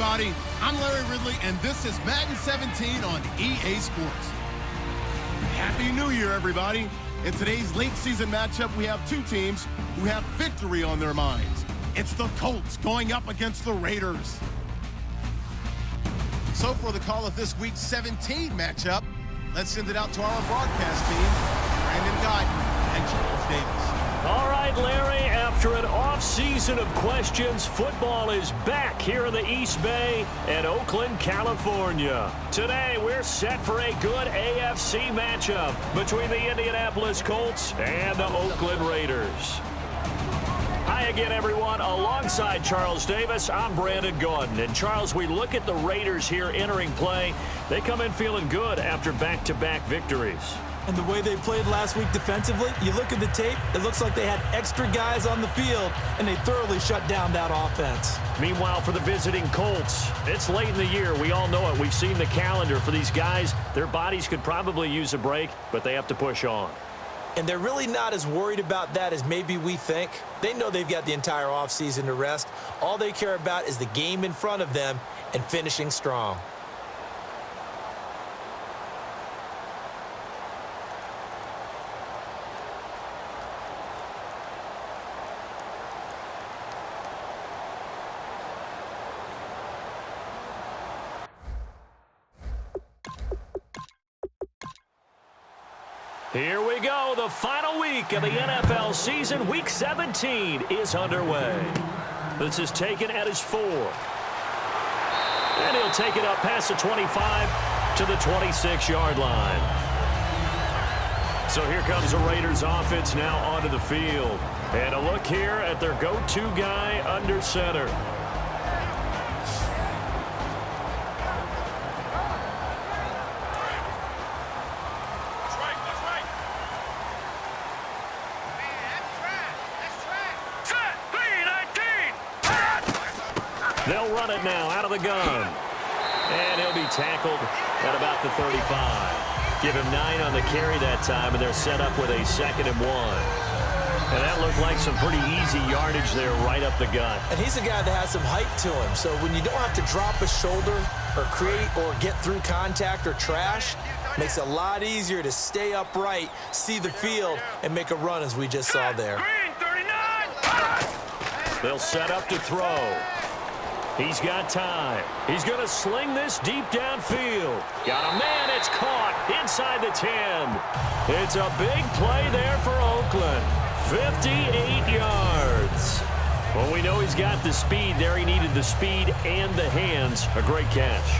everybody. I'm Larry Ridley, and this is Madden 17 on EA Sports. Happy New Year, everybody. In today's late season matchup, we have two teams who have victory on their minds. It's the Colts going up against the Raiders. So for the call of this week 17 matchup, let's send it out to our broadcast team, Brandon Guyton and Charles Davis. All right, Larry, after an off-season of questions, football is back here in the East Bay at Oakland, California. Today, we're set for a good AFC matchup between the Indianapolis Colts and the Oakland Raiders. Hi again, everyone. Alongside Charles Davis, I'm Brandon Guyton. And, Charles, we look at the Raiders here entering play. They come in feeling good after back-to-back victories. And the way they played last week defensively, you look at the tape, it looks like they had extra guys on the field, and they thoroughly shut down that offense. Meanwhile, for the visiting Colts, it's late in the year. We all know it. We've seen the calendar for these guys. Their bodies could probably use a break, but they have to push on. And they're really not as worried about that as maybe we think. They know they've got the entire offseason to rest. All they care about is the game in front of them and finishing strong. Here we go. The final week of the NFL season. Week 17 is underway. This is taken at his 4. And he'll take it up past the 25 to the 26-yard line. So here comes the Raiders offense now onto the field. And a look here at their go-to guy under center. They'll run it now out of the gun. And he'll be tackled at about the 35. Give him 9 on the carry that time, and they're set up with a 2nd and 1. And that looked like some pretty easy yardage there right up the gut. And he's a guy that has some height to him, so when you don't have to drop a shoulder or create or get through contact or trash, makes it a lot easier to stay upright, see the field, and make a run as we just saw there. They'll set up to throw. He's got time. He's going to sling this deep downfield. Got a man. It's caught inside the 10. It's a big play there for Oakland. 58 yards. Well, we know he's got the speed there. He needed the speed and the hands. A great catch.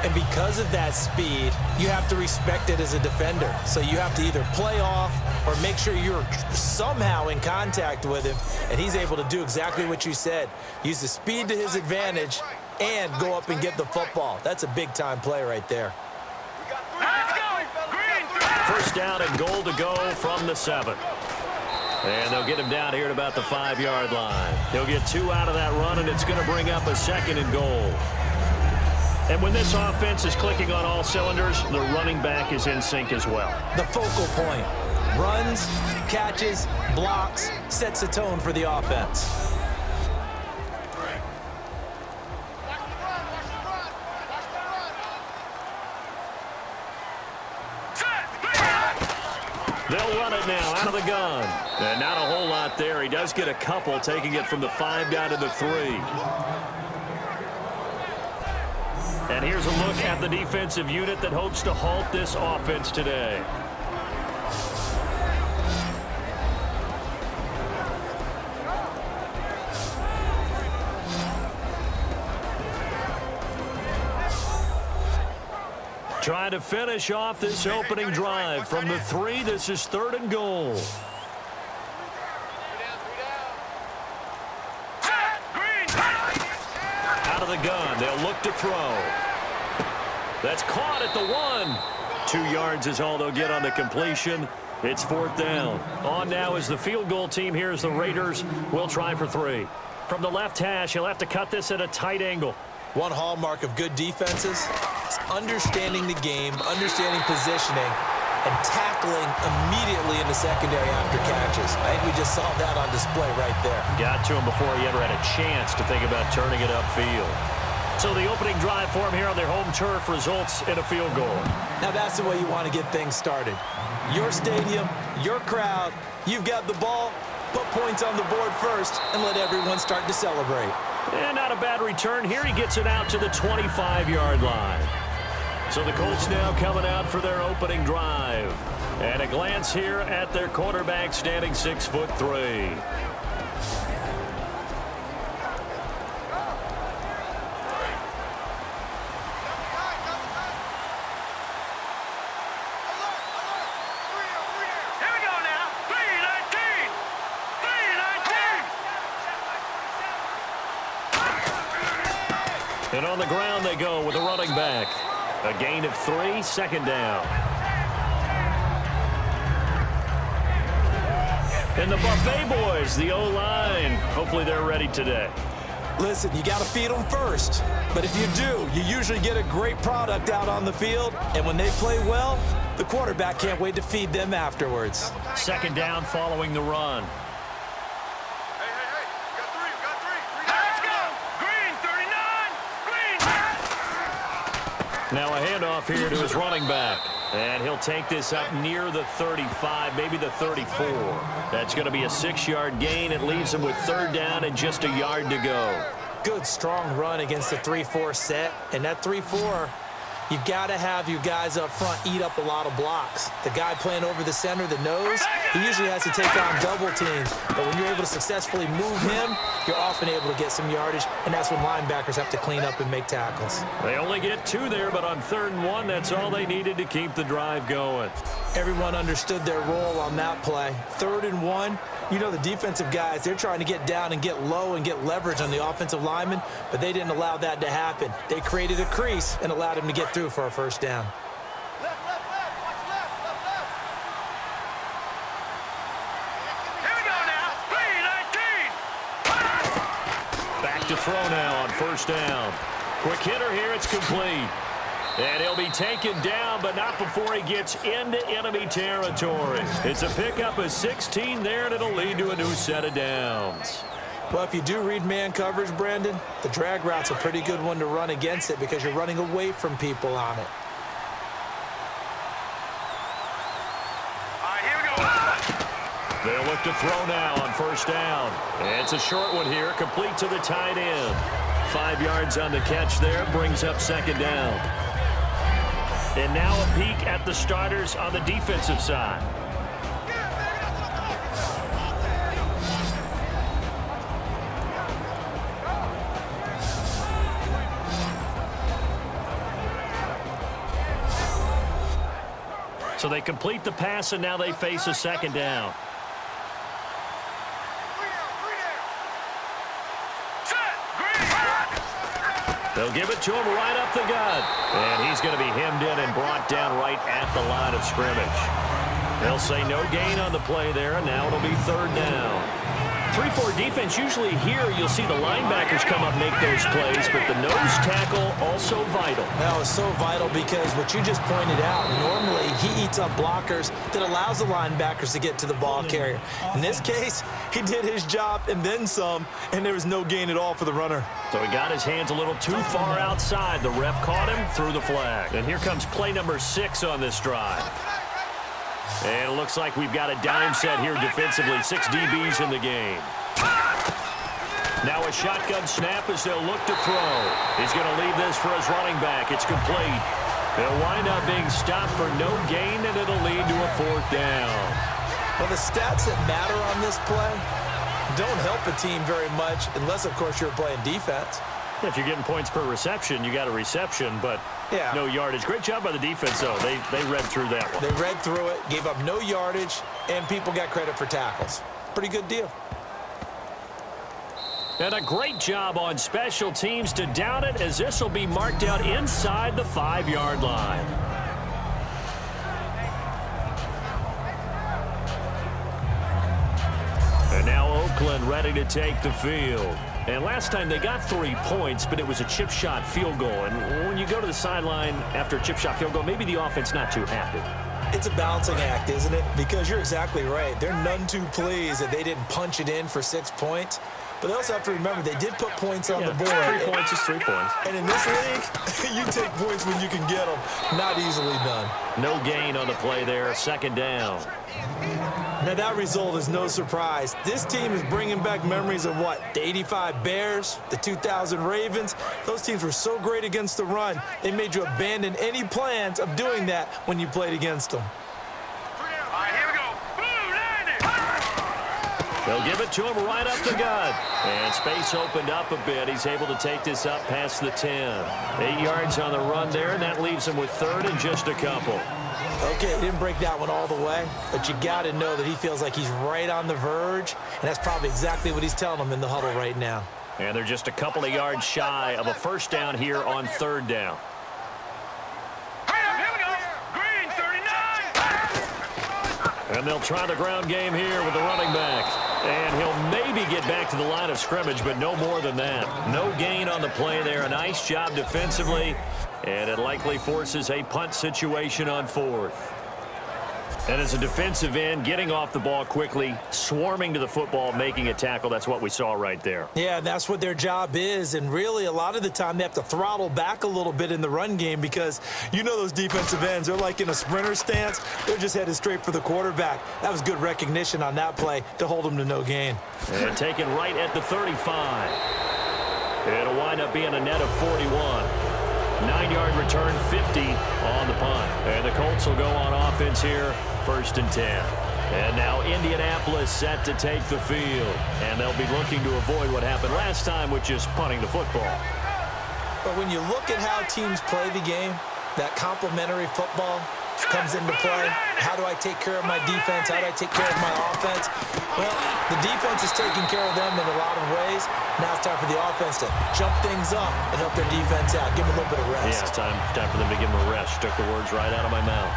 And because of that speed, you have to respect it as a defender. So you have to either play off or make sure you're somehow in contact with him, and he's able to do exactly what you said. Use the speed to his advantage and go up and get the football. That's a big-time play right there. First down and goal to go from the 7. And they'll get him down here at about the 5-yard line. He'll get 2 out of that run, and it's going to bring up a 2nd and goal. And when this offense is clicking on all cylinders, the running back is in sync as well. The focal point. Runs, catches, blocks, sets the tone for the offense. They'll run it now out of the gun. And not a whole lot there. He does get a couple, taking it from the 5 down to the 3. And here's a look at the defensive unit that hopes to halt this offense today. Trying to finish off this opening drive from the 3. This is 3rd and goal. Out of the gun. They'll look to throw. That's caught at the 1. 2 yards is all they'll get on the completion. It's 4th down. On now is the field goal team. Here's the Raiders. We'll try for 3. From the left hash, he'll have to cut this at a tight angle. One hallmark of good defenses is understanding the game, understanding positioning, and tackling immediately in the secondary after catches. I think we just saw that on display right there. Got to him before he ever had a chance to think about turning it upfield. So the opening drive for them here on their home turf results in a field goal. Now that's the way you want to get things started. Your stadium, your crowd, you've got the ball, put points on the board first, and let everyone start to celebrate. And not a bad return here. He gets it out to the 25-yard line. So the Colts now coming out for their opening drive. And a glance here at their quarterback, standing 6'3". And on the ground they go with a running back. A gain of 3, second down. And the Buffet boys, the O-line, hopefully they're ready today. Listen, you got to feed them first. But if you do, you usually get a great product out on the field. And when they play well, the quarterback can't wait to feed them afterwards. Second down following the run. Now a handoff here to his running back. And he'll take this up near the 35, maybe the 34. That's going to be a 6-yard gain. It leaves him with third down and just a yard to go. Good, strong run against the 3-4 set. And that 3-4, you got to have your guys up front eat up a lot of blocks. The guy playing over the center, the nose, he usually has to take on double teams. But when you're able to successfully move him, you're often able to get some yardage, and that's when linebackers have to clean up and make tackles. They only get 2 there, but on 3rd and 1, that's all they needed to keep the drive going. Everyone understood their role on that play. 3rd and 1, you know the defensive guys, they're trying to get down and get low and get leverage on the offensive lineman, but they didn't allow that to happen. They created a crease and allowed him to get through for a first down. Back to throw now on first down. Quick hitter here, it's complete. And he'll be taken down, but not before he gets into enemy territory. It's a pickup of 16 there, and it'll lead to a new set of downs. Well, if you do read man coverage, Brandon, the drag route's a pretty good one to run against it because you're running away from people on it. They'll look to throw now on first down. And it's a short one here, complete to the tight end. 5 yards on the catch there, brings up second down. And now a peek at the starters on the defensive side. So they complete the pass, and now they face a second down. They'll give it to him right up the gut. And he's going to be hemmed in and brought down right at the line of scrimmage. They'll say no gain on the play there, and now it'll be third down. 3-4 defense, usually here you'll see the linebackers come up and make those plays, but the nose tackle also vital. That was so vital because what you just pointed out, normally he eats up blockers that allows the linebackers to get to the ball carrier. In this case, he did his job and then some, and there was no gain at all for the runner. So he got his hands a little too far outside. The ref caught him, threw the flag. And here comes play number 6 on this drive. And it looks like we've got a dime set here defensively. 6 DBs in the game. Now a shotgun snap as they'll look to throw. He's going to leave this for his running back. It's complete. They'll wind up being stopped for no gain, and it'll lead to a fourth down. Well, the stats that matter on this play don't help a team very much unless, of course, you're playing defense. If you're getting points per reception, you got a reception, but no yardage. Great job by the defense, though. They read through that one. They read through it, gave up no yardage, and people got credit for tackles. Pretty good deal. And a great job on special teams to down it, as this will be marked out inside the 5-yard line. And now Oakland ready to take the field. And last time they got 3 points, but it was a chip shot field goal. And when you go to the sideline after a chip shot field goal, maybe the offense not too happy. It's a balancing act, isn't it? Because you're exactly right. They're none too pleased that they didn't punch it in for 6 points. But they also have to remember they did put points on the board. 3 points is 3 points. And in this league, you take points when you can get them. Not easily done. No gain on the play there. 2nd down. Now, that result is no surprise. This team is bringing back memories of what? The 85 Bears, the 2000 Ravens. Those teams were so great against the run, they made you abandon any plans of doing that when you played against them. They'll give it to him right up the gut. And space opened up a bit. He's able to take this up past the 10. 8 yards on the run there, and that leaves him with 3rd and just a couple. Okay, he didn't break that one all the way, but you got to know that he feels like he's right on the verge, and that's probably exactly what he's telling them in the huddle right now. And they're just a couple of yards shy of a 1st down here on 3rd down. And they'll try the ground game here with the running back. And he'll maybe get back to the line of scrimmage, but no more than that. No gain on the play there. A nice job defensively. And it likely forces a punt situation on 4th. And as a defensive end, getting off the ball quickly, swarming to the football, making a tackle, that's what we saw right there. Yeah, and that's what their job is. And really, a lot of the time, they have to throttle back a little bit in the run game because you know those defensive ends, they're like in a sprinter stance. They're just headed straight for the quarterback. That was good recognition on that play to hold them to no gain. And taken right at the 35. It'll wind up being a net of 41. 9-yard return, 50 on the punt. And the Colts will go on offense here, 1st and 10. And now Indianapolis set to take the field. And they'll be looking to avoid what happened last time, which is punting the football. But when you look at how teams play the game, that complementary football comes into play. How do I take care of my defense? How do I take care of my offense? Well, the defense is taking care of them in a lot of ways. Now it's time for the offense to jump things up and help their defense out. Give them a little bit of rest. Yeah, time for them to give them a rest. Took the words right out of my mouth.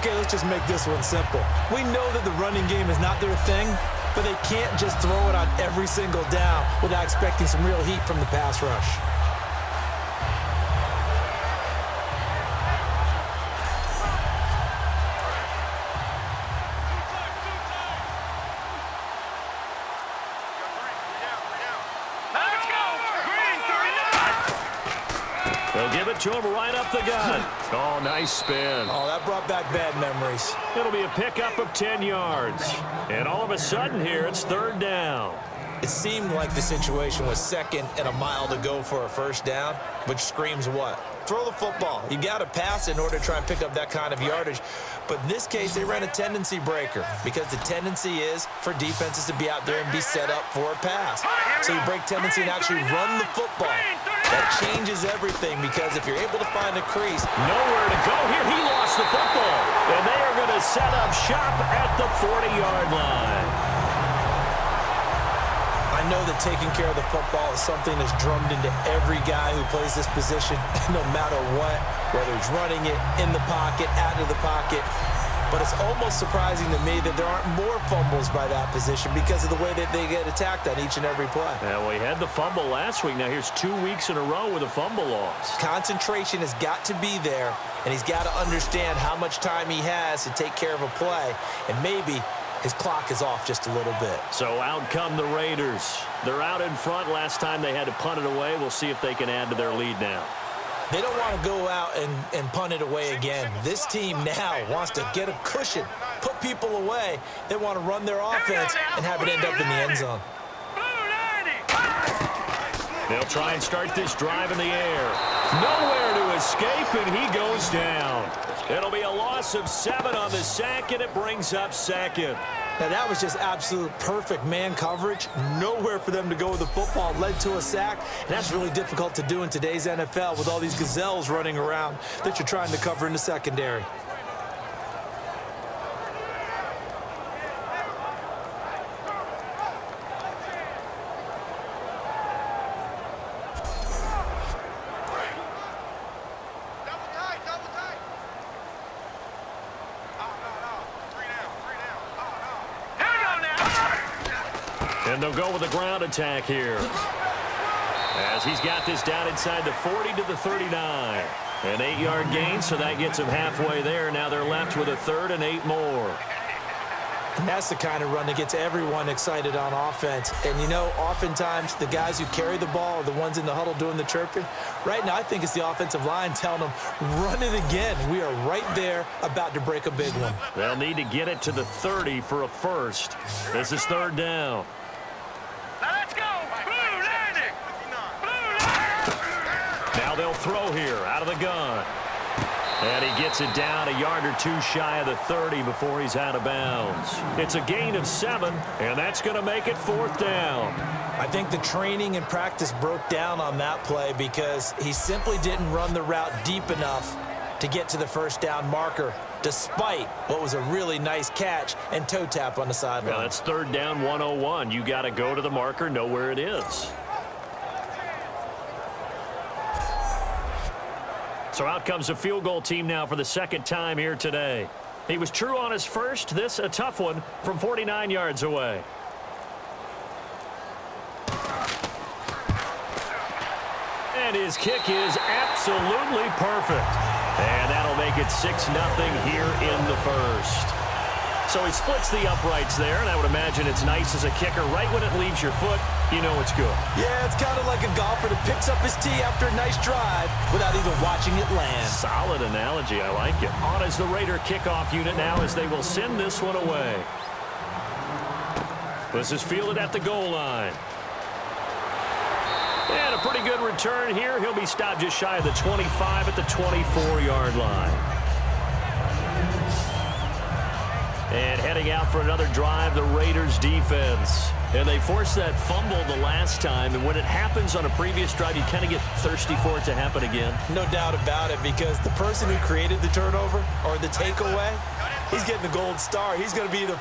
Okay, let's just make this one simple. We know that the running game is not their thing, but they can't just throw it on every single down without expecting some real heat from the pass rush. They'll give it to him right up the gut. Oh, nice spin. Oh, that brought back bad memories. It'll be a pickup of 10 yards. And all of a sudden here, it's 3rd down. It seemed like the situation was 2nd and a mile to go for a 1st down, which screams what? Throw the football. You got to pass in order to try and pick up that kind of yardage. But in this case, they ran a tendency breaker because the tendency is for defenses to be out there and be set up for a pass. So you break tendency and actually run the football. That changes everything because if you're able to find a crease. Nowhere to go here. He lost the football. And they are going to set up shop at the 40-yard line. I know that taking care of the football is something that's drummed into every guy who plays this position, no matter what, whether he's running it, in the pocket, out of the pocket. But it's almost surprising to me that there aren't more fumbles by that position because of the way that they get attacked on each and every play. Yeah, well, he had the fumble last week. Now here's 2 weeks in a row with a fumble loss. Concentration has got to be there, and he's got to understand how much time he has to take care of a play, and maybe his clock is off just a little bit. So out come the Raiders. They're out in front. Last time they had to punt it away. We'll see if they can add to their lead now. They don't want to go out and punt it away again. This team now wants to get a cushion, put people away. They want to run their offense and have it end up in the end zone. They'll try and start this drive in the air. Nowhere to escape, and he goes down. It'll be a loss of 7 on the sack, and it brings up 2nd. Now, that was just absolute perfect man coverage. Nowhere for them to go with the football. Led to a sack, and that's really difficult to do in today's NFL with all these gazelles running around that you're trying to cover in the secondary. And they'll go with a ground attack here. As he's got this down inside the 40 to the 39. An 8-yard gain, so that gets him halfway there. Now they're left with a 3rd and 8 more. And that's the kind of run that gets everyone excited on offense. And, you know, oftentimes the guys who carry the ball are the ones in the huddle doing the chirping. Right now, I think it's the offensive line telling them, run it again. We are right there about to break a big one. They'll need to get it to the 30 for a first. This is third down. Now let's go. Blue landing. Blue landing. Now they'll throw here out of the gun. And he gets it down a yard or two shy of the 30 before he's out of bounds. It's a gain of 7, and that's going to make it fourth down. I think the training and practice broke down on that play because he simply didn't run the route deep enough to get to the first down marker, despite what was a really nice catch and toe tap on the sideline. Well, that's third down 101. You got to go to the marker, know where it is. So out comes a field goal team now for the second time here today. He was true on his first. This a tough one from 49 yards away. And his kick is absolutely perfect. And that'll make it 6-0 here in the first. So he splits the uprights there, and I would imagine it's nice as a kicker. Right when it leaves your foot, you know it's good. Yeah, it's kind of like a golfer that picks up his tee after a nice drive without even watching it land. Solid analogy. I like it. On is the Raider kickoff unit now as they will send this one away. This is fielded at the goal line. And a pretty good return here. He'll be stopped just shy of the 25 at the 24-yard line. And heading out for another drive, the Raiders defense. And they forced that fumble the last time. And when it happens on a previous drive, you kind of get thirsty for it to happen again. No doubt about it, because the person who created the turnover or the takeaway, he's getting the gold star. He's going to be the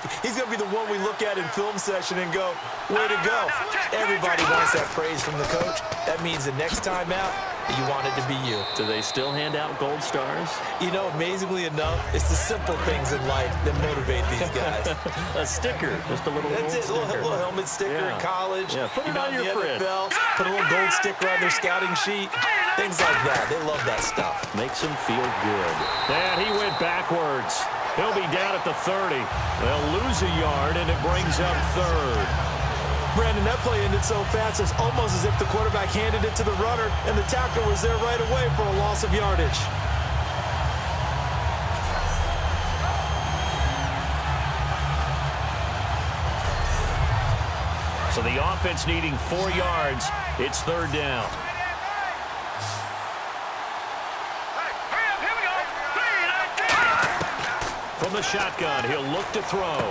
one we look at in film session and go, way to go. Everybody wants that praise from the coach. That means the next time out, you want it to be you. Do they still hand out gold stars? You know, amazingly enough, it's the simple things in life that motivate these guys. A sticker, just a little That's it, gold a little helmet sticker in college. Yeah, put it on your fridge. NFL, put a little gold sticker on their scouting sheet. Things like that. They love that stuff. Makes them feel good. And he went backwards. He'll be down at the 30. They'll lose a yard, and it brings up third. Brandon, that play ended so fast, it's almost as if the quarterback handed it to the runner, and the tackler was there right away for a loss of yardage. So the offense needing 4 yards. It's third down. From the shotgun, he'll look to throw.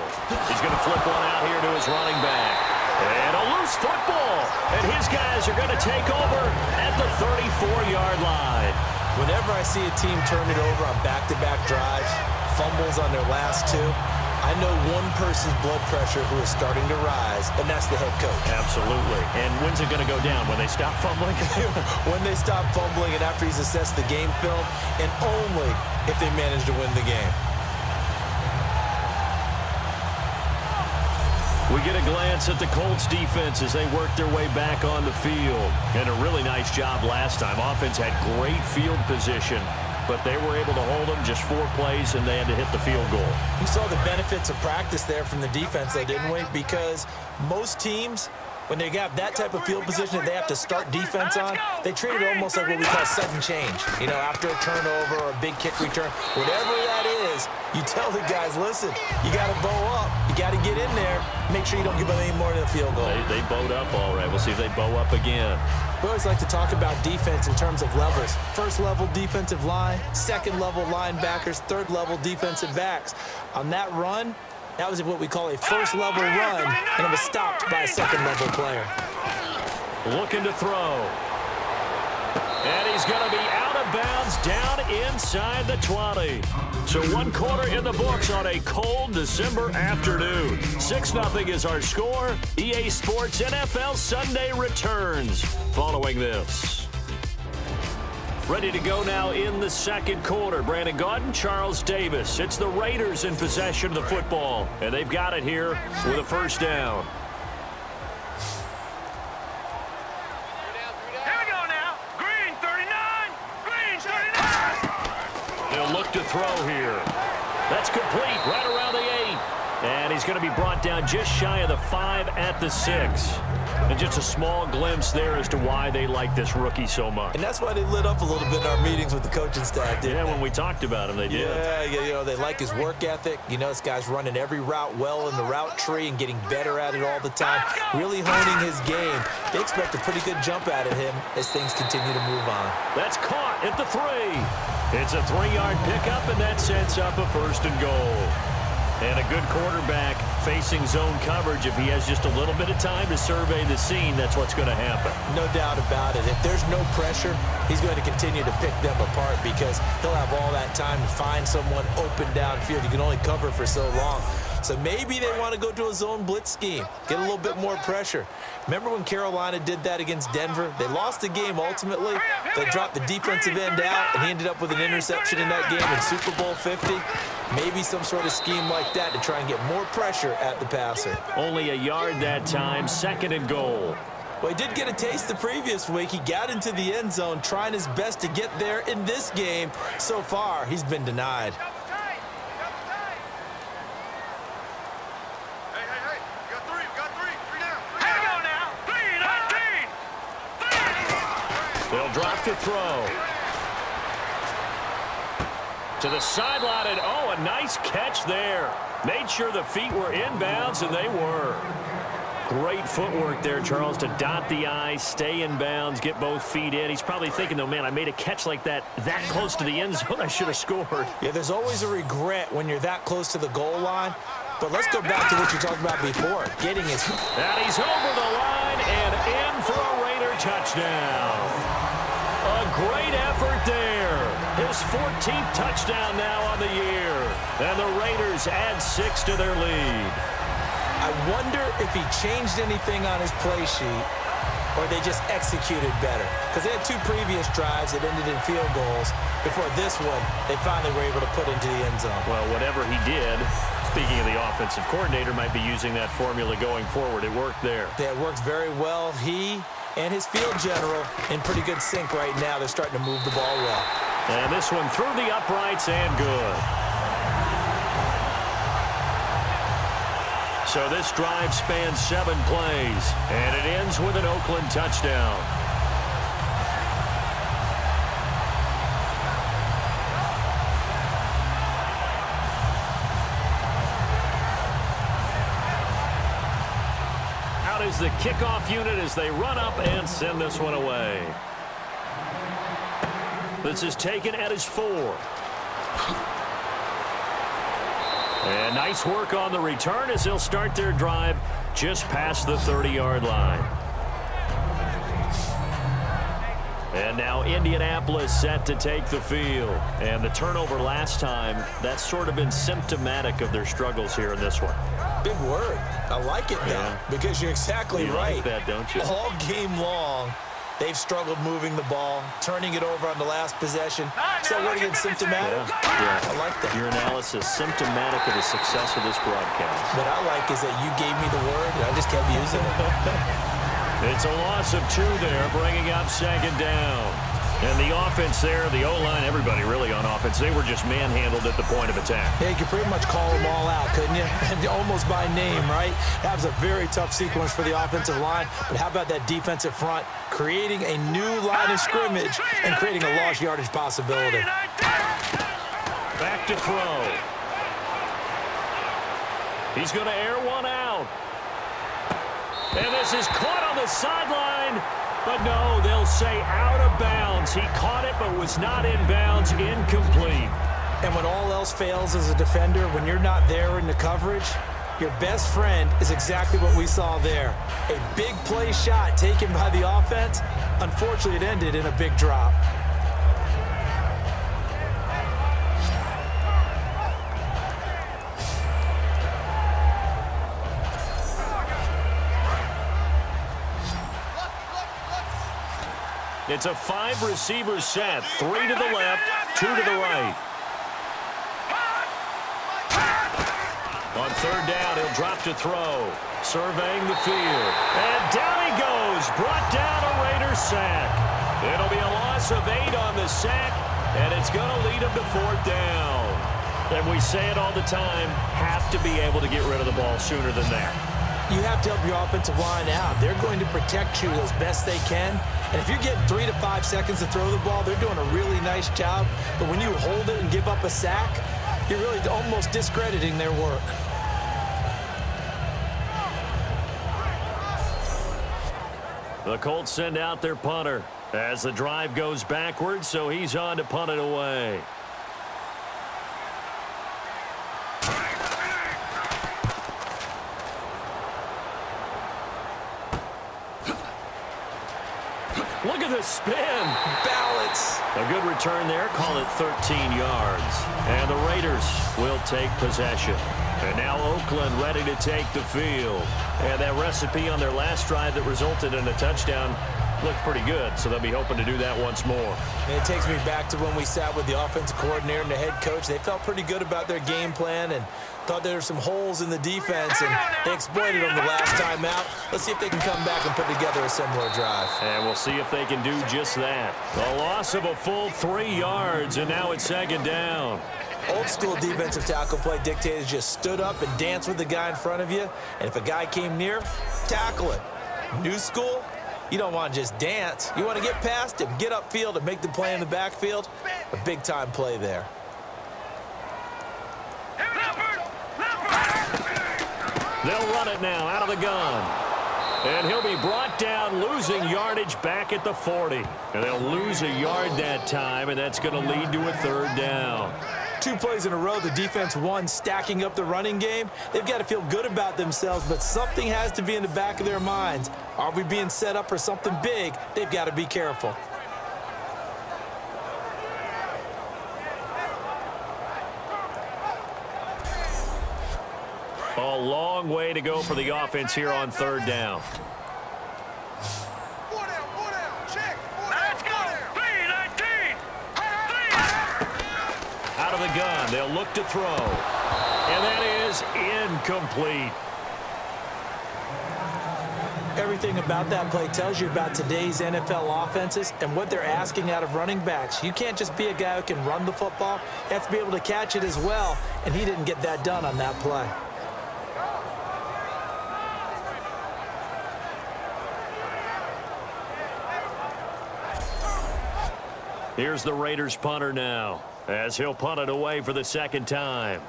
He's going to flip one out here to his running back. And a loose football. And his guys are going to take over at the 34-yard line. Whenever I see a team turn it over on back-to-back drives, fumbles on their last two, I know one person's blood pressure who is starting to rise, and that's the head coach. Absolutely. And when's it going to go down? When they stop fumbling? When they stop fumbling and after he's assessed the game film, and only if they manage to win the game. We get a glance at the Colts defense as they work their way back on the field. And a really nice job last time. Offense had great field position, but they were able to hold them just 4 plays, and they had to hit the field goal. We saw the benefits of practice there from the defense, though, didn't we? Because most teams, when they got that type of field position that they have to start defense on, they treat it almost like what we call sudden change. You know, after a turnover or a big kick return, whatever that is, you tell the guys, listen, you got to bow up. You got to get in there. Make sure you don't give them any more than a field goal. They bowed up all right. We'll see if they bow up again. We always like to talk about defense in terms of levels. First level defensive line, second level linebackers, third level defensive backs. On that run, that was what we call a first level run, and it was stopped by a second level player. Looking to throw. And he's going to be out of bounds down inside the 20. So 1 quarter in the books on a cold December afternoon. 6-0 is our score. EA Sports NFL Sunday returns following this. Ready to go now in the second quarter. Brandon Gaudin, Charles Davis. It's the Raiders in possession of the football, and they've got it here with a first down. They'll look to throw here. That's complete right around the 8. And he's going to be brought down just shy of the 5 at the 6. And just a small glimpse there as to why they like this rookie so much. And that's why they lit up a little bit in our meetings with the coaching staff, didn't they? When we talked about him, they did. Yeah, you know, they like his work ethic. You know, this guy's running every route well in the route tree and getting better at it all the time, really honing his game. They expect a pretty good jump out of him as things continue to move on. That's caught at the 3. It's a 3-yard pickup, and that sets up a 1st and goal. And a good quarterback facing zone coverage. If he has just a little bit of time to survey the scene, that's what's going to happen. No doubt about it. If there's no pressure, he's going to continue to pick them apart because he'll have all that time to find someone open downfield. You can only cover for so long. So maybe they want to go to a zone blitz scheme, get a little bit more pressure. Remember when Carolina did that against Denver? They lost the game ultimately. They dropped the defensive end out, and he ended up with an interception in that game in Super Bowl 50. Maybe some sort of scheme like that to try and get more pressure at the passer. Only a yard that time, 2nd and goal. Well, he did get a taste the previous week. He got into the end zone, trying his best to get there in this game. So far, he's been denied. They'll drop to throw. To the sideline, and a nice catch there. Made sure the feet were inbounds, and they were. Great footwork there, Charles, to dot the I, stay in bounds, get both feet in. He's probably thinking, though, man, I made a catch like that close to the end zone. I should have scored. Yeah, there's always a regret when you're that close to the goal line. But let's go back to what you talked about before, getting his... And he's over the line and in for a Raider touchdown. A great effort there. His 14th touchdown now on the year. And the Raiders add 6 to their lead. I wonder if he changed anything on his play sheet or they just executed better. Because they had 2 previous drives that ended in field goals. Before this one, they finally were able to put into the end zone. Well, whatever he did, speaking of the offensive coordinator, might be using that formula going forward. It worked there. Yeah, it works very well. He and his field general in pretty good sync right now. They're starting to move the ball well. And this one through the uprights and good. So this drive spans 7 plays, and it ends with an Oakland touchdown. Out is the kickoff unit as they run up and send this one away. This is taken at his 4. And nice work on the return as they'll start their drive just past the 30-yard line. And now Indianapolis set to take the field. And the turnover last time, that's sort of been symptomatic of their struggles here in this one. Big word. I like it, though, because you're exactly right. You like that, don't you? All game long, they've struggled moving the ball, turning it over on the last possession. So what again, symptomatic? Yeah. I like that. Your analysis, symptomatic of the success of this broadcast. What I like is that you gave me the word, and I just kept using it. It's a loss of 2 there, bringing up 2nd down. And the offense there, the O-line, everybody really on offense, they were just manhandled at the point of attack. Yeah, you could pretty much call them all out, couldn't you? Almost by name, right? That was a very tough sequence for the offensive line. But how about that defensive front creating a new line of scrimmage and creating a lost yardage possibility? Back to throw. He's going to air one out. And this is caught on the sideline. But no, they'll say out of bounds. He caught it but was not in bounds, incomplete. And when all else fails as a defender, when you're not there in the coverage, your best friend is exactly what we saw there. A big play shot taken by the offense. Unfortunately, it ended in a big drop. It's a 5-receiver set. 3 to the left, 2 to the right. On 3rd down, he'll drop to throw. Surveying the field. And down he goes. Brought down a Raider sack. It'll be a loss of 8 on the sack, and it's going to lead him to 4th down. And we say it all the time, have to be able to get rid of the ball sooner than that. You have to help your offensive line out. They're going to protect you as best they can. And if you're getting 3 to 5 seconds to throw the ball, they're doing a really nice job. But when you hold it and give up a sack, you're really almost discrediting their work. The Colts send out their punter as the drive goes backwards, so he's on to punt it away. Look at this spin. Balance. A good return there. Call it 13 yards. And the Raiders will take possession. And now Oakland ready to take the field. And that recipe on their last drive that resulted in a touchdown looked pretty good, so they'll be hoping to do that once more. And it takes me back to when we sat with the offensive coordinator and the head coach. They felt pretty good about their game plan and thought there were some holes in the defense, and they exploited them the last time out. Let's see if they can come back and put together a similar drive. And we'll see if they can do just that. A loss of a full 3 yards, and now it's second down. Old school defensive tackle play dictated just stood up and danced with the guy in front of you, and if a guy came near, tackle it. New school, you don't want to just dance. You want to get past him, get upfield, and make the play in the backfield. A big-time play there. They'll run it now out of the gun. And he'll be brought down, losing yardage back at the 40. And they'll lose a yard that time, and that's going to lead to a third down. 2 plays in a row, the defense won, stacking up the running game. They've got to feel good about themselves, but something has to be in the back of their minds. Are we being set up for something big? They've got to be careful. A long way to go for the offense here on third down. Let's go. 3-19. Out of the gun, they'll look to throw. And that is incomplete. Everything about that play tells you about today's NFL offenses and what they're asking out of running backs. You can't just be a guy who can run the football. You have to be able to catch it as well, and he didn't get that done on that play. Here's the Raiders punter now, as he'll punt it away for the second time.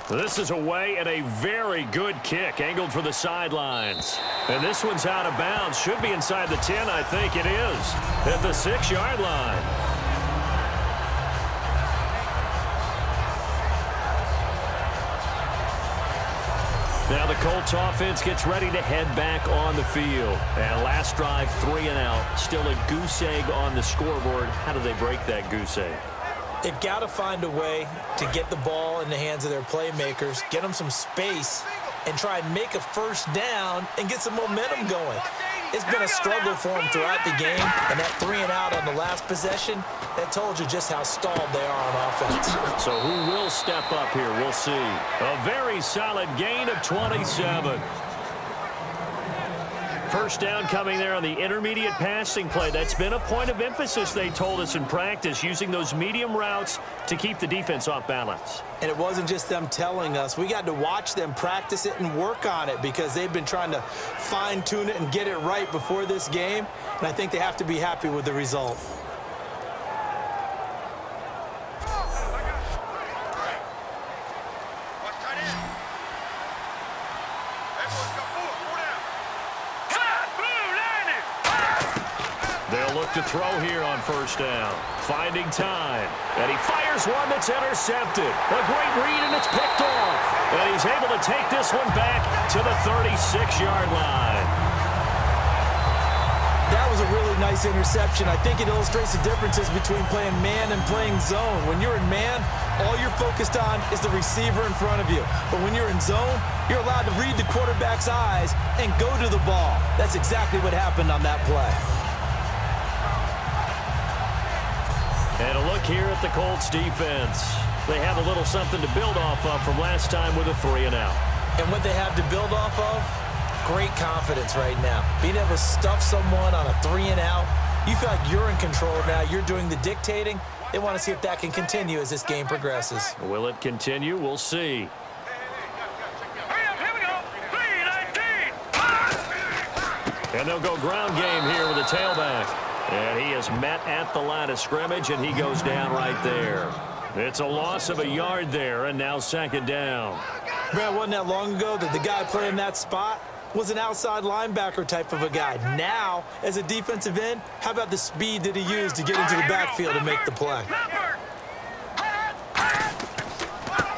This is away, and a very good kick, angled for the sidelines. And this one's out of bounds. Should be inside the 10, I think it is, at the 6-yard line. Now the Colts offense gets ready to head back on the field. And last drive, 3 and out. Still a goose egg on the scoreboard. How do they break that goose egg? They've got to find a way to get the ball in the hands of their playmakers, get them some space, and try and make a first down and get some momentum going. It's been a struggle for them throughout the game, and that 3 and out on the last possession, that told you just how stalled they are on offense. So who will step up here? We'll see. A very solid gain of 27. First down coming there on the intermediate passing play. That's been a point of emphasis, they told us in practice, using those medium routes to keep the defense off balance. And it wasn't just them telling us. We got to watch them practice it and work on it because they've been trying to fine-tune it and get it right before this game. And I think they have to be happy with the result. They'll look to throw here on first down. Finding time. And he fires one that's intercepted. A great read, and it's picked off. And he's able to take this one back to the 36-yard line. That was a really nice interception. I think it illustrates the differences between playing man and playing zone. When you're in man, all you're focused on is the receiver in front of you. But when you're in zone, you're allowed to read the quarterback's eyes and go to the ball. That's exactly what happened on that play. And a look here at the Colts defense. They have a little something to build off of from last time with a 3 and out. And what they have to build off of, great confidence right now. Being able to stuff someone on a 3 and out You feel like you're in control now. You're doing the dictating. They want to see if that can continue as this game progresses. Will it continue? We'll see. Here we go. 3-19. And they'll go ground game here with a tailback. And he is met at the line of scrimmage, and he goes down right there. It's a loss of a yard there, and now second down. Brad, wasn't that long ago that the guy playing that spot was an outside linebacker type of a guy. Now, as a defensive end, how about the speed that he used to get into the backfield and make the play?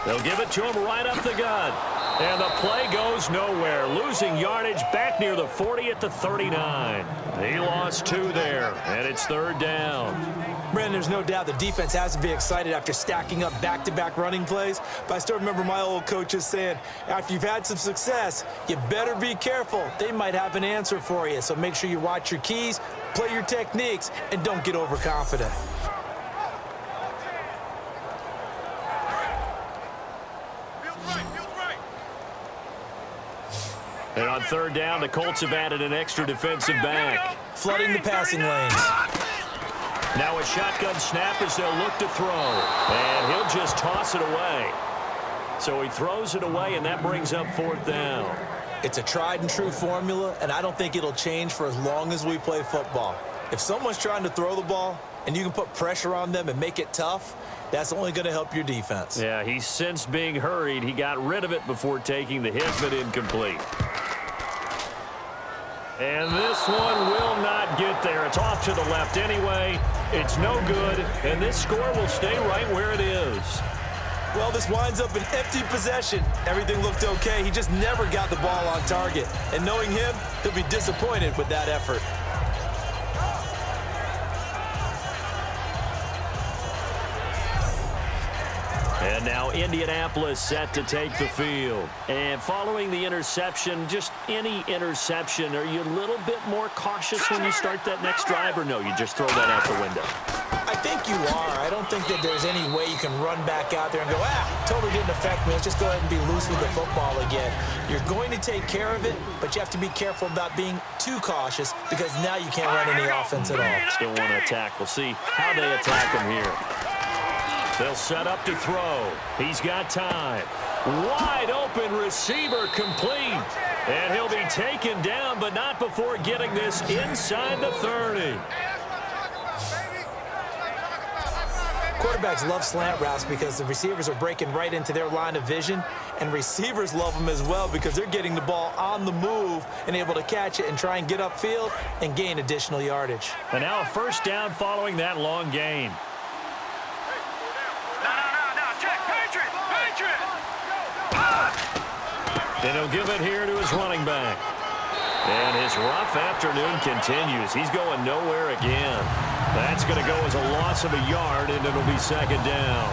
They'll give it to him right up the gut. And the play goes nowhere. Losing yardage back near the 40 at the 39. He lost 2 there, and it's third down. Brandon, there's no doubt the defense has to be excited after stacking up back-to-back running plays. But I still remember my old coaches saying, after you've had some success, you better be careful. They might have an answer for you. So make sure you watch your keys, play your techniques, and don't get overconfident. And on third down, the Colts have added an extra defensive back. Flooding the passing lanes. Now a shotgun snap as they'll look to throw. And he'll just toss it away. So he throws it away, and that brings up fourth down. It's a tried-and-true formula, and I don't think it'll change for as long as we play football. If someone's trying to throw the ball and you can put pressure on them and make it tough, that's only going to help your defense. Yeah, he's since being hurried. He got rid of it before taking the hit, but incomplete. And this one will not get there. It's off to the left anyway. It's no good, and this score will stay right where it is. Well, this winds up an empty possession. Everything looked okay. He just never got the ball on target. And knowing him, he'll be disappointed with that effort. And now Indianapolis set to take the field. And following the interception, just any interception, are you a little bit more cautious when you start that next drive, or no, you just throw that out the window? I think you are. I don't think that there's any way you can run back out there and go, totally didn't affect me. Let's just go ahead and be loose with the football again. You're going to take care of it, but you have to be careful about being too cautious because now you can't run any offense at all. Still want to attack. We'll see how they attack him here. They'll set up to throw. He's got time. Wide open receiver complete. And he'll be taken down, but not before getting this inside the 30. Quarterbacks love slant routes because the receivers are breaking right into their line of vision, and receivers love them as well because they're getting the ball on the move and able to catch it and try and get upfield and gain additional yardage. And now a first down following that long gain. And he'll give it here to his running back. And his rough afternoon continues. He's going nowhere again. That's going to go as a loss of a yard, and it'll be second down.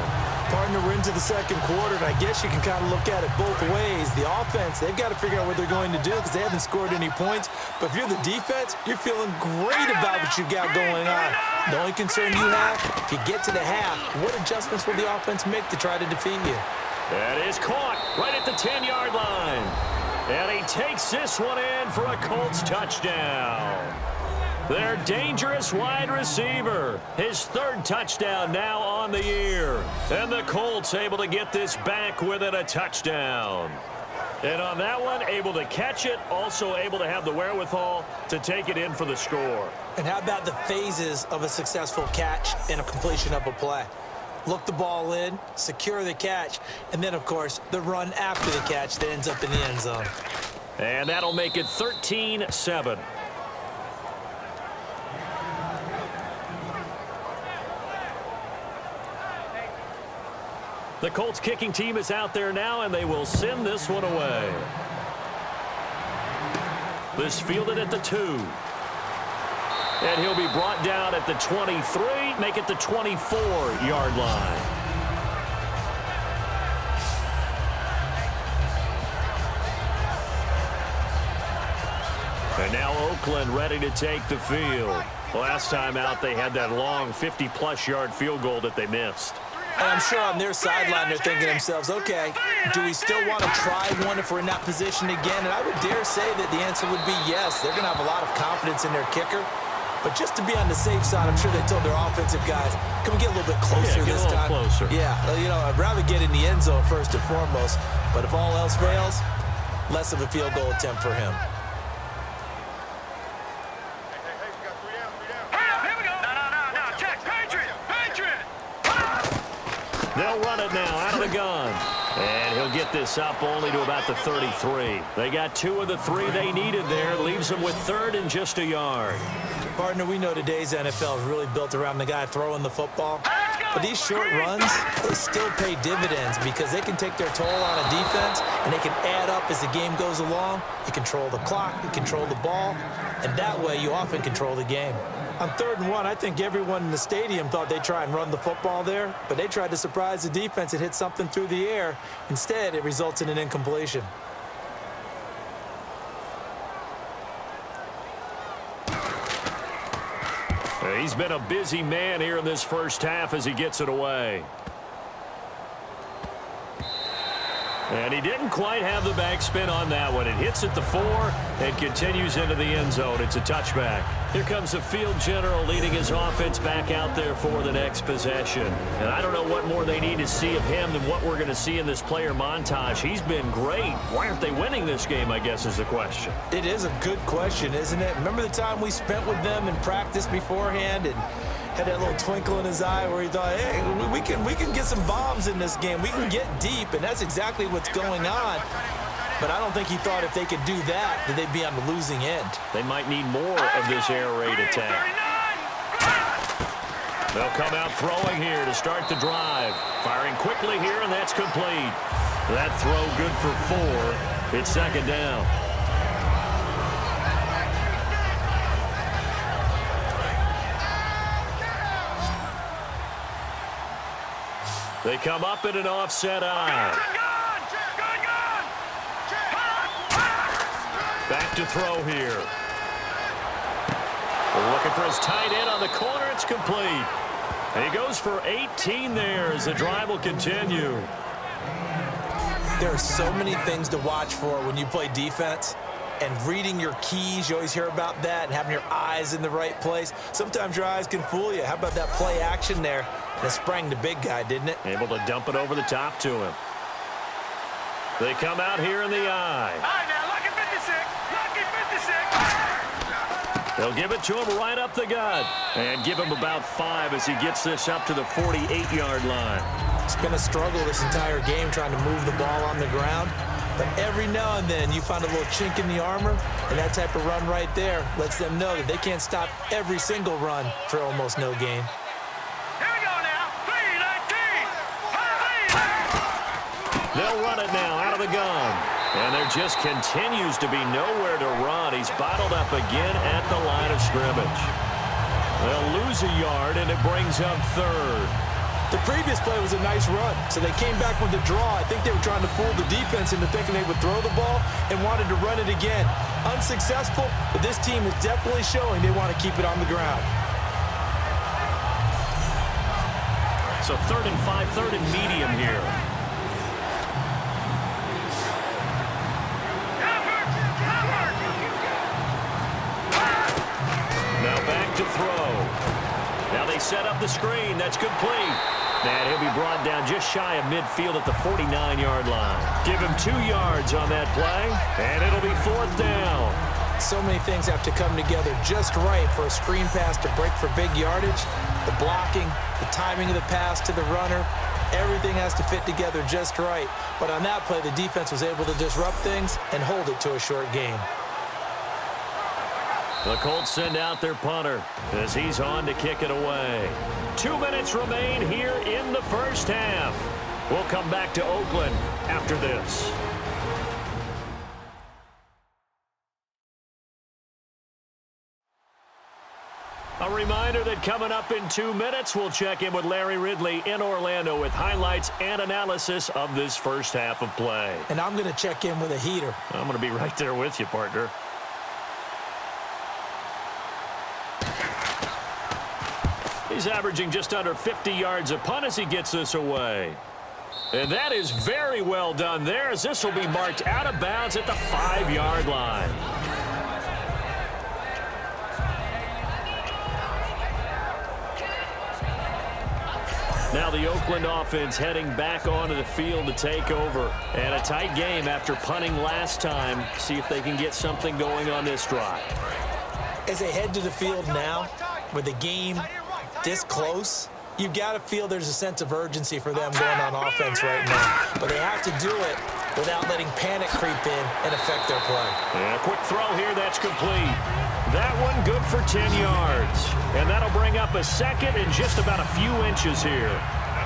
Partner, we're into the second quarter, and I guess you can kind of look at it both ways. The offense, they've got to figure out what they're going to do because they haven't scored any points. But if you're the defense, you're feeling great about what you got going on. The only concern you have, if you get to the half, what adjustments will the offense make to try to defeat you? That is caught right at the 10-yard line. And he takes this one in for a Colts touchdown. Their dangerous wide receiver. His third touchdown now on the year. And the Colts able to get this back within a touchdown. And on that one, able to catch it, also able to have the wherewithal to take it in for the score. And how about the phases of a successful catch and a completion of a play? Look the ball in, secure the catch, and then, of course, the run after the catch that ends up in the end zone. And that'll make it 13-7. The Colts kicking team is out there now, and they will send this one away. This fielded at the 2. And he'll be brought down at the 23, make it the 24-yard line. And now Oakland ready to take the field. Last time out, they had that long 50-plus yard field goal that they missed. And I'm sure on their sideline they're thinking to themselves, okay, do we still want to try one if we're in that position again? And I would dare say that the answer would be yes. They're going to have a lot of confidence in their kicker. But just to be on the safe side, I'm sure they told their offensive guys, can we get a little bit closer this time? Closer. Yeah, I'd rather get in the end zone first and foremost. But if all else fails, less of a field goal attempt for him. They'll run it now out of the gun. And he'll get this up only to about the 33. They got 2 of the 3 they needed there. Leaves them with 3rd and just a yard. Partner, we know today's NFL is really built around the guy throwing the football. But these short runs, they still pay dividends because they can take their toll on a defense and they can add up as the game goes along. You control the clock, you control the ball, and that way you often control the game. On 3rd and 1, I think everyone in the stadium thought they'd try and run the football there, but they tried to surprise the defense and hit something through the air. Instead, it results in an incompletion. He's been a busy man here in this first half as he gets it away. And he didn't quite have the backspin on that one. It hits at the 4 and continues into the end zone. It's a touchback. Here comes the field general leading his offense back out there for the next possession. And I don't know what more they need to see of him than what we're going to see in this player montage. He's been great. Why aren't they winning this game, I guess, is the question. It is a good question, isn't it? Remember the time we spent with them in practice beforehand and had that little twinkle in his eye where he thought, hey, we can get some bombs in this game. We can get deep, and that's exactly what's going on. But I don't think he thought if they could do that they'd be on the losing end. They might need more of this air raid attack. They'll come out throwing here to start the drive. Firing quickly here, and that's complete. That throw good for 4. It's 2nd down. They come up in an offset eye. Back to throw here. We're looking for his tight end on the corner. It's complete. And he goes for 18 there as the drive will continue. There are so many things to watch for when you play defense. And reading your keys, you always hear about that, and having your eyes in the right place. Sometimes your eyes can fool you. How about that play action there? That sprang the big guy, didn't it? Able to dump it over the top to him. They come out here in the eye. All right, now, lucky 56. Lucky 56. They'll give it to him right up the gut. And give him about 5 as he gets this up to the 48-yard line. It's been a struggle this entire game trying to move the ball on the ground. But every now and then you find a little chink in the armor, and that type of run right there lets them know that they can't stop every single run for almost no gain. Here we go now. 3-19. They'll run it now out of the gun. And there just continues to be nowhere to run. He's bottled up again at the line of scrimmage. They'll lose a yard, and it brings up 3rd. The previous play was a nice run, so they came back with the draw. I think they were trying to fool the defense into thinking they would throw the ball and wanted to run it again. Unsuccessful, but this team is definitely showing they want to keep it on the ground. So 3rd and 5, 3rd and medium here. Now back to throw. Now they set up the screen. That's complete. And he'll be brought down just shy of midfield at the 49-yard line. Give him 2 yards on that play, and it'll be 4th down. So many things have to come together just right for a screen pass to break for big yardage. The blocking, the timing of the pass to the runner, everything has to fit together just right. But on that play, the defense was able to disrupt things and hold it to a short gain. The Colts send out their punter as he's on to kick it away. 2 minutes remain here in the first half. We'll come back to Oakland after this. A reminder that coming up in 2 minutes, we'll check in with Larry Ridley in Orlando with highlights and analysis of this first half of play. And I'm going to check in with a heater. I'm going to be right there with you, partner. He's averaging just under 50 yards a punt as he gets this away. And that is very well done there as this will be marked out of bounds at the 5-yard line. Now the Oakland offense heading back onto the field to take over. And a tight game after punting last time. See if they can get something going on this drive. As they head to the field now, with the game this close, you've got to feel there's a sense of urgency for them going on offense right now. But they have to do it without letting panic creep in and affect their play. And a quick throw here, that's complete. That one good for 10 yards. And that'll bring up a second and just about a few inches here.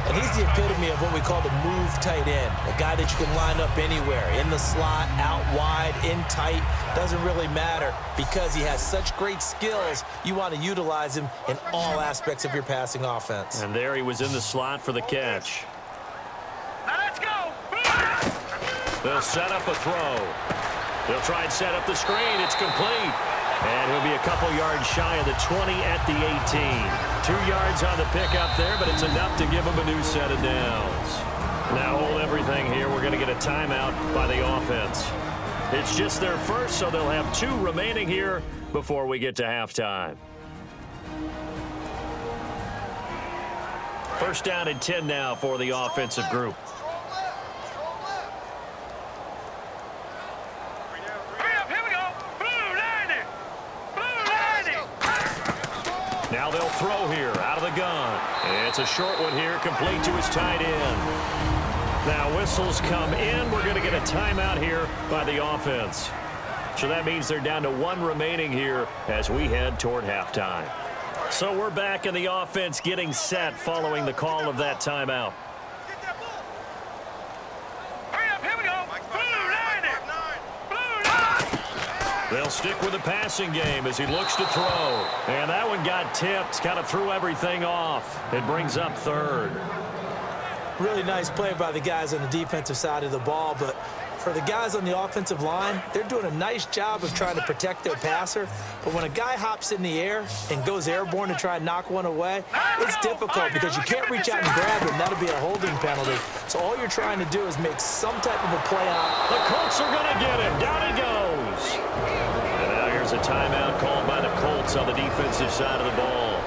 And he's the epitome of what we call the move tight end, a guy that you can line up anywhere, in the slot, out wide, in tight, doesn't really matter because he has such great skills. You want to utilize him in all aspects of your passing offense. And there he was in the slot for the catch. Now let's go. They'll set up a throw. They'll try and set up the screen. It's complete. And he'll be a couple yards shy of the 20 at the 18. 2 yards on the pickup there, but it's enough to give him a new set of downs. Now hold everything here. We're going to get a timeout by the offense. It's just their first, so they'll have 2 remaining here before we get to halftime. First down and 10 now for the offensive group. Now they'll throw here out of the gun. It's a short one here, complete to his tight end. Now whistles come in. We're going to get a timeout here by the offense. So that means they're down to 1 remaining here as we head toward halftime. So we're back in the offense getting set following the call of that timeout. They'll stick with the passing game as he looks to throw. And that one got tipped, kind of threw everything off. It brings up 3rd. Really nice play by the guys on the defensive side of the ball, but for the guys on the offensive line, they're doing a nice job of trying to protect their passer. But when a guy hops in the air and goes airborne to try and knock one away, it's difficult because you can't reach out and grab him. That'll be a holding penalty. So all you're trying to do is make some type of a play on. The Colts are going to get him. Down he goes. And now here's a timeout called by the Colts on the defensive side of the ball.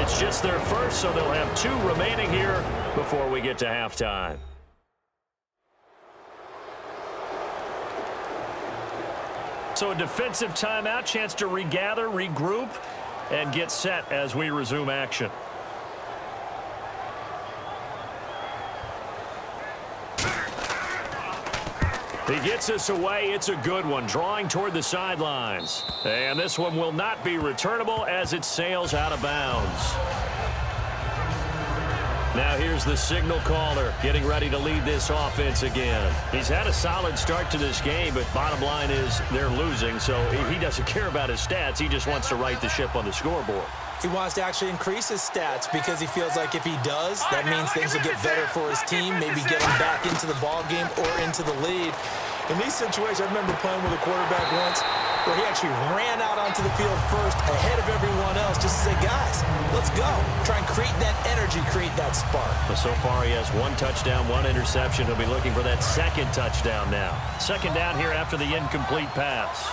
It's just their first, so they'll have 2 remaining here before we get to halftime. So a defensive timeout, chance to regather, regroup, and get set as we resume action. He gets us away. It's a good one, drawing toward the sidelines. And this one will not be returnable as it sails out of bounds. Now here's the signal caller getting ready to lead this offense again. He's had a solid start to this game, but bottom line is they're losing, so he doesn't care about his stats. He just wants to right the ship on the scoreboard. He wants to actually increase his stats because he feels like if he does, that means things will get better for his team, maybe get him back into the ball game or into the lead. In these situations, I remember playing with a quarterback once where he actually ran out onto the field first ahead of everyone else just to say, guys, let's go. Try and create that energy, create that spark. But so far he has 1 touchdown, 1 interception. He'll be looking for that 2nd touchdown now. 2nd down here after the incomplete pass.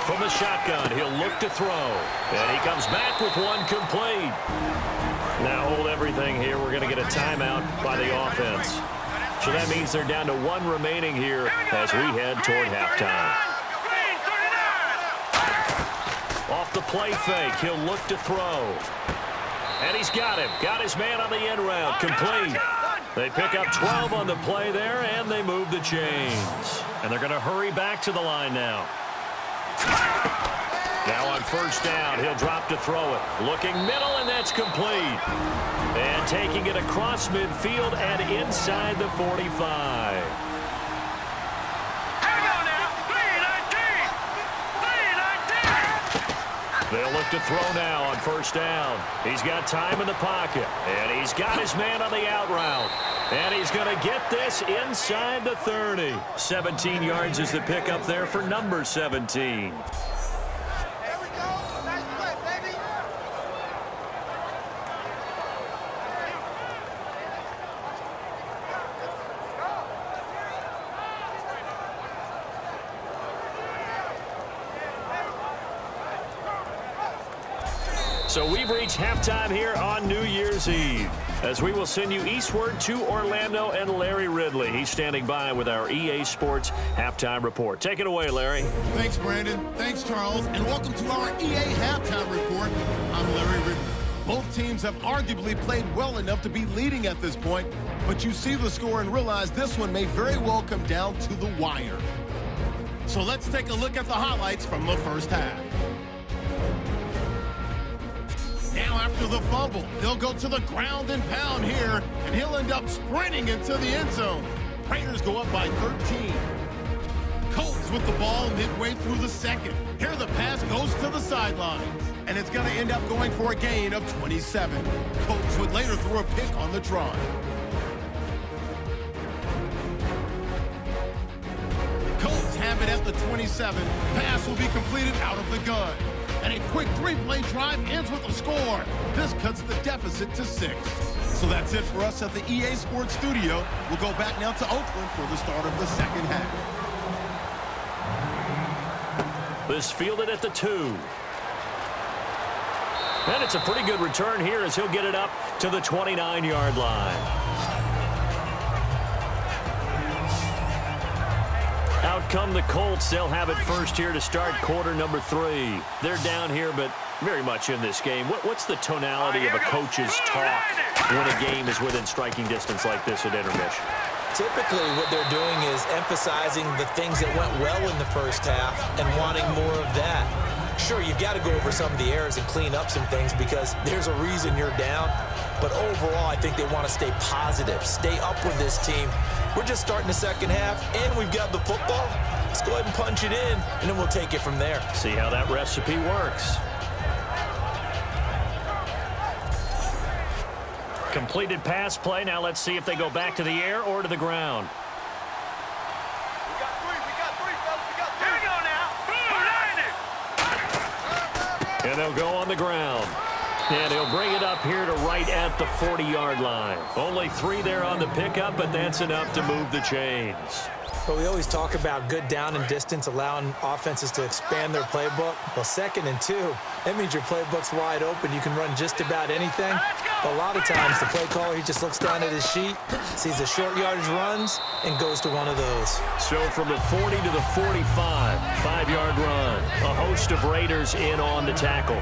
From the shotgun, he'll look to throw. And he comes back with 1 complete. Now hold everything here. We're going to get a timeout by the offense. So that means they're down to 1 remaining here as we head toward halftime. Off the play fake, he'll look to throw. And he's got him. Got his man on the end route. Complete. They pick up 12 on the play there, and they move the chains. And they're going to hurry back to the line now. Now on 1st down, he'll drop to throw it. Looking middle, and that's complete. And taking it across midfield and inside the 45. They'll look to throw now on 1st down. He's got time in the pocket, and he's got his man on the out route. And he's going to get this inside the 30. 17 yards is the pickup there for number 17. So we've reached halftime here on New Year's Eve, as we will send you eastward to Orlando and Larry Ridley. He's standing by with our EA Sports halftime report. Take it away, Larry. Thanks, Brandon. Thanks, Charles. And welcome to our EA halftime report. I'm Larry Ridley. Both teams have arguably played well enough to be leading at this point, but you see the score and realize this one may very well come down to the wire. So let's take a look at the highlights from the first half. Now after the fumble, they'll go to the ground and pound here, and he'll end up sprinting into the end zone. Raiders go up by 13. Colts with the ball midway through the second. Here the pass goes to the sidelines, and it's going to end up going for a gain of 27. Colts would later throw a pick on the drive. Colts have it at the 27. Pass will be completed out of the gun. And a quick three-play drive ends with a score. This cuts the deficit to 6. So that's it for us at the EA Sports Studio. We'll go back now to Oakland for the start of the second half. This fielded at the 2. And it's a pretty good return here as he'll get it up to the 29-yard line. Out come the Colts. They'll have it first here to start quarter number 3. They're down here, but very much in this game. What's the tonality of a coach's talk when a game is within striking distance like this at intermission? Typically, what they're doing is emphasizing the things that went well in the first half and wanting more of that. Sure, you've got to go over some of the errors and clean up some things because there's a reason you're down. But overall, I think they want to stay positive, stay up with this team. We're just starting the second half, and we've got the football. Let's go ahead and punch it in, and then we'll take it from there. See how that recipe works. Completed pass play. Now let's see if they go back to the air or to the ground. We got three, fellas. We got three. Here we go now. And they'll go on the ground. And he'll bring it up here to right at the 40-yard line. Only 3 there on the pickup, but that's enough to move the chains. But we always talk about good down and distance, allowing offenses to expand their playbook. Well, 2nd and 2, that means your playbook's wide open. You can run just about anything. But a lot of times, the play caller, he just looks down at his sheet, sees the short yardage runs, and goes to one of those. So from the 40 to the 45, 5-yard run. A host of Raiders in on the tackle.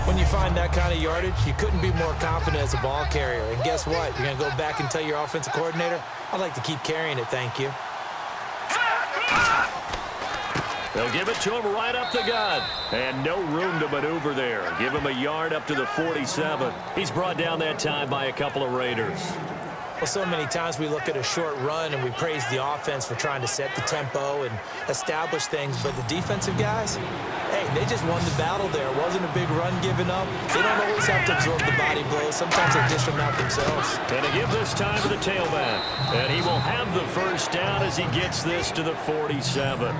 When you find that kind of yardage, you couldn't be more confident as a ball carrier. And guess what? You're going to go back and tell your offensive coordinator, I'd like to keep carrying it, thank you. They'll give it to him right up the gut. And no room to maneuver there. Give him a yard up to the 47. He's brought down that time by a couple of Raiders. Well, so many times we look at a short run and we praise the offense for trying to set the tempo and establish things. But the defensive guys, hey, they just won the battle there. It wasn't a big run given up. They don't always have to absorb the body blows. Sometimes they dish them out themselves. And to give this time to the tailback. And he will have the first down as he gets this to the 47.